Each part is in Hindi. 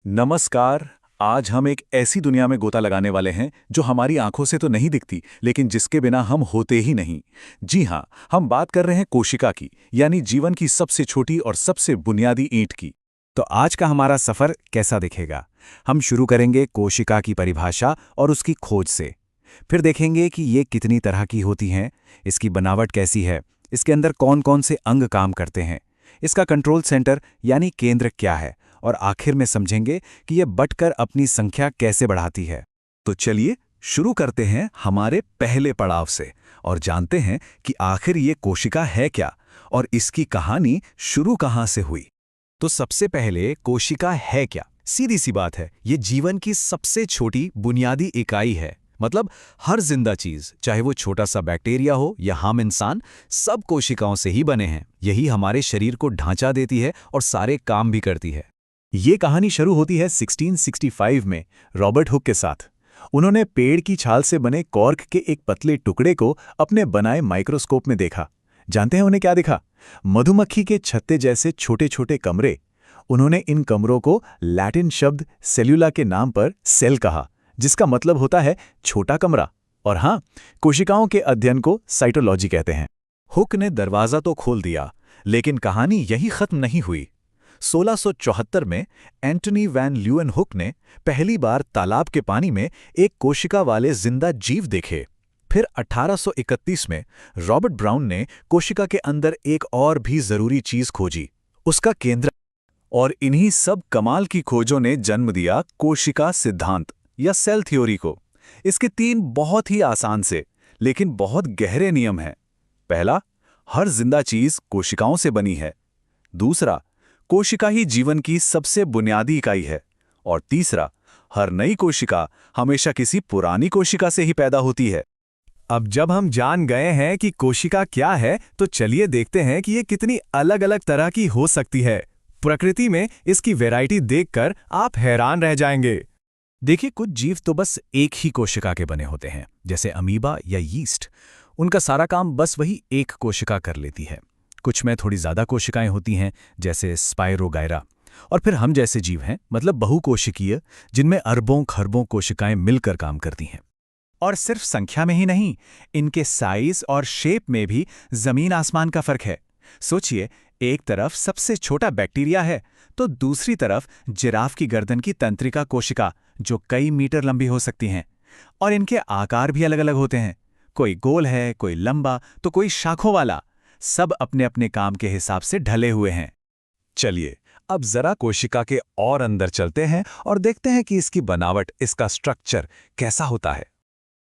नमस्कार। आज हम एक ऐसी दुनिया में गोता लगाने वाले हैं जो हमारी आंखों से तो नहीं दिखती, लेकिन जिसके बिना हम होते ही नहीं। जी हाँ, हम बात कर रहे हैं कोशिका की, यानी जीवन की सबसे छोटी और सबसे बुनियादी ईंट की। तो आज का हमारा सफर कैसा दिखेगा? हम शुरू करेंगे कोशिका की परिभाषा और उसकी खोज से। फिर देखेंगे कि ये कितनी तरह की होती हैं, इसकी बनावट कैसी है, इसके अंदर कौन-कौन से अंग काम करते हैं, इसका कंट्रोल सेंटर यानी केंद्र क्या है, और आखिर में समझेंगे कि ये बंटकर अपनी संख्या कैसे बढ़ाती है। तो चलिए शुरू करते हैं हमारे पहले पड़ाव से और जानते हैं कि आखिर ये कोशिका है क्या और इसकी कहानी शुरू कहाँ से हुई। तो सबसे पहले कोशिका है क्या? सीधी सी बात है, ये जीवन की सबसे छोटी बुनियादी इकाई है। मतलब हर जिंदा चीज, चाहे वो छोटा सा बैक्टीरिया हो या हम इंसान, सब कोशिकाओं से ही बने हैं। यही हमारे शरीर को ढांचा देती है और सारे काम भी करती है। ये कहानी शुरू होती है 1665 में रॉबर्ट हुक के साथ। उन्होंने पेड़ की छाल से बने कॉर्क के एक पतले टुकड़े को अपने बनाए माइक्रोस्कोप में देखा। जानते हैं उन्हें क्या दिखा? मधुमक्खी के छत्ते जैसे छोटे छोटे कमरे। उन्होंने इन कमरों को लैटिन शब्द सेल्यूला के नाम पर सेल कहा, जिसका मतलब होता है छोटा कमरा। और हाँ, कोशिकाओं के अध्ययन को साइटोलॉजी कहते हैं। हुक ने दरवाजा तो खोल दिया, लेकिन कहानी यही खत्म नहीं हुई। 1674 में एंटनी वैन ल्यूएनहुक ने पहली बार तालाब के पानी में एक कोशिका वाले जिंदा जीव देखे। फिर 1831 में रॉबर्ट ब्राउन ने कोशिका के अंदर एक और भी जरूरी चीज खोजी, उसका केंद्र। और इन्हीं सब कमाल की खोजों ने जन्म दिया कोशिका सिद्धांत या सेल थ्योरी को। इसके 3 बहुत ही आसान से लेकिन बहुत गहरे नियम हैं। पहला, हर जिंदा चीज कोशिकाओं से बनी है। दूसरा, कोशिका ही जीवन की सबसे बुनियादी इकाई है। और तीसरा, हर नई कोशिका हमेशा किसी पुरानी कोशिका से ही पैदा होती है। अब जब हम जान गए हैं कि कोशिका क्या है, तो चलिए देखते हैं कि ये कितनी अलग-अलग तरह की हो सकती है। प्रकृति में इसकी वैरायटी देखकर आप हैरान रह जाएंगे। देखिए, कुछ जीव तो बस एक ही कोशिका के बने होते हैं, जैसे अमीबा या यीस्ट। उनका सारा काम बस वही एक कोशिका कर लेती है। कुछ में थोड़ी ज्यादा कोशिकाएं होती हैं, जैसे स्पाइरोगायरा। और फिर हम जैसे जीव हैं, मतलब बहुकोशिकीय, जिनमें अरबों खरबों कोशिकाएं मिलकर काम करती हैं। और सिर्फ संख्या में ही नहीं, इनके साइज और शेप में भी जमीन आसमान का फर्क है। सोचिए, एक तरफ सबसे छोटा बैक्टीरिया है, तो दूसरी तरफ जिराफ की गर्दन की तंत्रिका कोशिका, जो कई मीटर लंबी हो सकती हैं। और इनके आकार भी अलग अलग होते हैं, कोई गोल है, कोई लंबा, तो कोई शाखों वाला। सब अपने अपने काम के हिसाब से ढले हुए हैं। चलिए अब जरा कोशिका के और अंदर चलते हैं और देखते हैं कि इसकी बनावट, इसका स्ट्रक्चर कैसा होता है।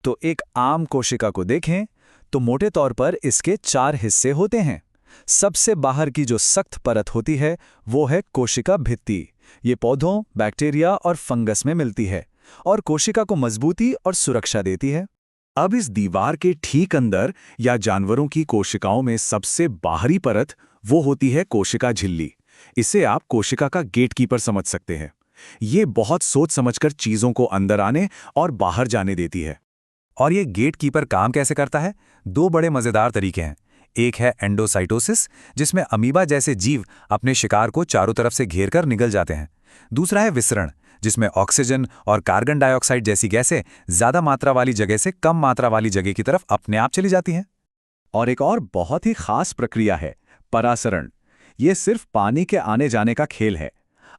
तो एक आम कोशिका को देखें तो मोटे तौर पर इसके 4 हिस्से होते हैं। सबसे बाहर की जो सख्त परत होती है वो है कोशिका भित्ति। ये पौधों, बैक्टीरिया और फंगस में मिलती है और कोशिका को मजबूती और सुरक्षा देती है। अब इस दीवार के ठीक अंदर या जानवरों की कोशिकाओं में सबसे बाहरी परत वो होती है कोशिका झिल्ली। इसे आप कोशिका का गेटकीपर समझ सकते हैं। ये बहुत सोच समझकर चीजों को अंदर आने और बाहर जाने देती है। और ये गेटकीपर काम कैसे करता है? 2 बड़े मजेदार तरीके हैं। एक है एंडोसाइटोसिस, जिसमें अमीबा जैसे जीव अपने शिकार को चारों तरफ से घेरकर निगल जाते हैं। दूसरा है विसरण, जिसमें ऑक्सीजन और कार्बन डाइऑक्साइड जैसी गैसें ज्यादा मात्रा वाली जगह से कम मात्रा वाली जगह की तरफ अपने आप चली जाती हैं। और एक और बहुत ही खास प्रक्रिया है परासरण। ये सिर्फ पानी के आने जाने का खेल है।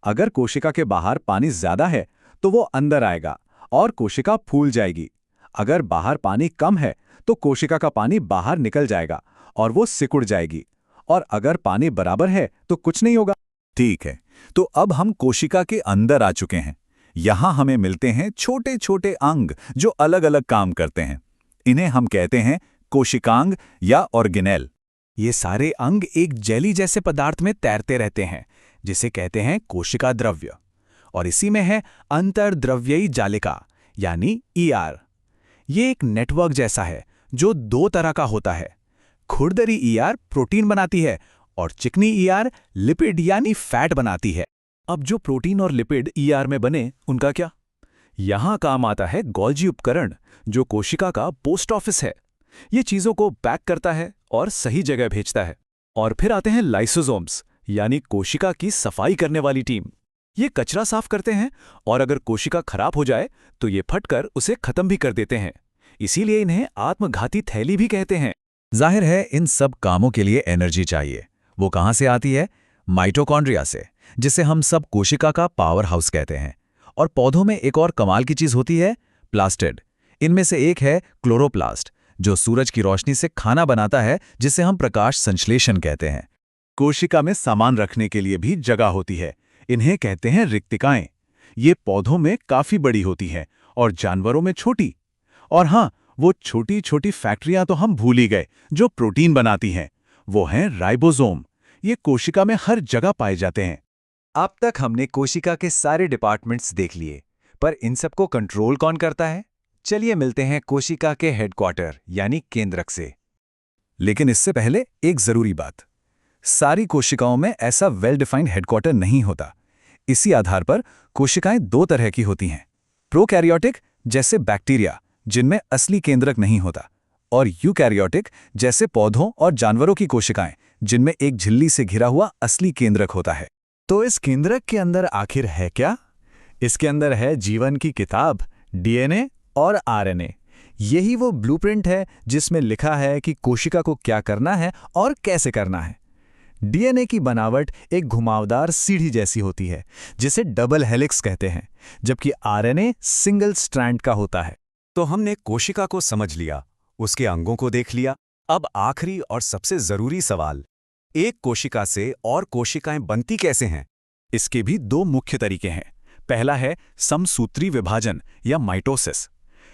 अगर कोशिका के बाहर पानी ज्यादा है तो वो अंदर आएगा और कोशिका फूल जाएगी। अगर बाहर पानी कम है तो कोशिका का पानी बाहर निकल जाएगा और वो सिकुड़ जाएगी। और अगर पानी बराबर है तो कुछ नहीं होगा। ठीक है, तो अब हम कोशिका के अंदर आ चुके हैं। यहां हमें मिलते हैं छोटे छोटे अंग जो अलग अलग काम करते हैं। इन्हें हम कहते हैं कोशिकांग या ऑर्गेनेल। ये सारे अंग एक जेली जैसे पदार्थ में तैरते रहते हैं, जिसे कहते हैं कोशिका द्रव्य। और इसी में है अंतर्द्रव्यी जालिका, यानी ईआर। ये एक नेटवर्क जैसा है जो 2 तरह का होता है। खुरदरी ईआर प्रोटीन बनाती है और चिकनी ईआर लिपिड यानी फैट बनाती है। अब जो प्रोटीन और लिपिड ईआर में बने, उनका क्या? यहां काम आता है गोल्जी उपकरण, जो कोशिका का पोस्ट ऑफिस है। ये चीजों को पैक करता है और सही जगह भेजता है। और फिर आते हैं लाइसोसोम्स, यानी कोशिका की सफाई करने वाली टीम। ये कचरा साफ करते हैं और अगर कोशिका खराब हो जाए तो ये फटकर उसे खत्म भी कर देते हैं। इसीलिए इन्हें आत्मघाती थैली भी कहते हैं। जाहिर है इन सब कामों के लिए एनर्जी चाहिए। वो कहाँ से आती है? माइटोकॉन्ड्रिया से, जिसे हम सब कोशिका का पावर हाउस कहते हैं। और पौधों में एक और कमाल की चीज होती है, प्लास्टिड। इनमें से एक है क्लोरोप्लास्ट, जो सूरज की रोशनी से खाना बनाता है, जिसे हम प्रकाश संश्लेषण कहते हैं। कोशिका में सामान रखने के लिए भी जगह होती है। इन्हें कहते हैं रिक्तिकाएं। ये पौधों में काफी बड़ी होती हैं और जानवरों में छोटी। और हाँ, वो छोटी छोटी फैक्ट्रियां तो हम भूल ही गए जो प्रोटीन बनाती हैं। वो हैं राइबोसोम। ये कोशिका में हर जगह पाए जाते हैं। अब तक हमने कोशिका के सारे डिपार्टमेंट्स देख लिए, पर इन सबको कंट्रोल कौन करता है? चलिए मिलते हैं कोशिका के हेडक्वार्टर यानी केंद्रक से। लेकिन इससे पहले एक जरूरी बात, सारी कोशिकाओं में ऐसा वेल डिफाइंड हेडक्वार्टर नहीं होता। इसी आधार पर कोशिकाएं दो तरह की होती हैं, प्रोकैरियोटिक जैसे बैक्टीरिया जिनमें असली केंद्रक नहीं होता, और यूकैरियोटिक जैसे पौधों और जानवरों की कोशिकाएं जिनमें एक झिल्ली से घिरा हुआ असली केंद्रक होता है। तो इस केंद्रक के अंदर आखिर है क्या? इसके अंदर है जीवन की किताब, डीएनए और आरएनए। यही वो ब्लूप्रिंट है जिसमें लिखा है कि कोशिका को क्या करना है और कैसे करना है। डीएनए की बनावट एक घुमावदार सीढ़ी जैसी होती है जिसे डबल हेलिक्स कहते हैं, जबकि आरएनए सिंगल स्ट्रैंड का होता है। तो हमने कोशिका को समझ लिया, उसके अंगों को देख लिया। अब आखिरी और सबसे जरूरी सवाल, एक कोशिका से और कोशिकाएं बनती कैसे हैं? इसके भी दो मुख्य तरीके हैं। पहला है समसूत्री विभाजन या माइटोसिस।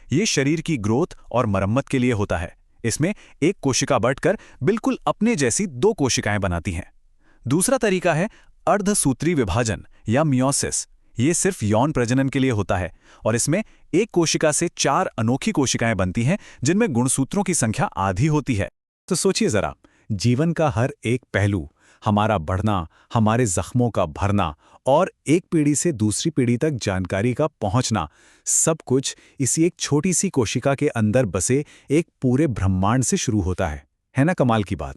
ये शरीर की ग्रोथ और मरम्मत के लिए होता है। इसमें एक कोशिका बढ़कर बिल्कुल अपने जैसी दो कोशिकाएं बनाती हैं। दूसरा तरीका है अर्धसूत्री विभाजन या मियोसिस। ये सिर्फ यौन प्रजनन के लिए होता है और इसमें एक कोशिका से 4 अनोखी कोशिकाएं बनती हैं जिनमें गुणसूत्रों की संख्या आधी होती है। तो सोचिए जरा, जीवन का हर एक पहलू, हमारा बढ़ना, हमारे जख्मों का भरना और एक पीढ़ी से दूसरी पीढ़ी तक जानकारी का पहुंचना, सब कुछ इसी एक छोटी सी कोशिका के अंदर बसे एक पूरे ब्रह्मांड से शुरू होता है ना? कमाल की बात।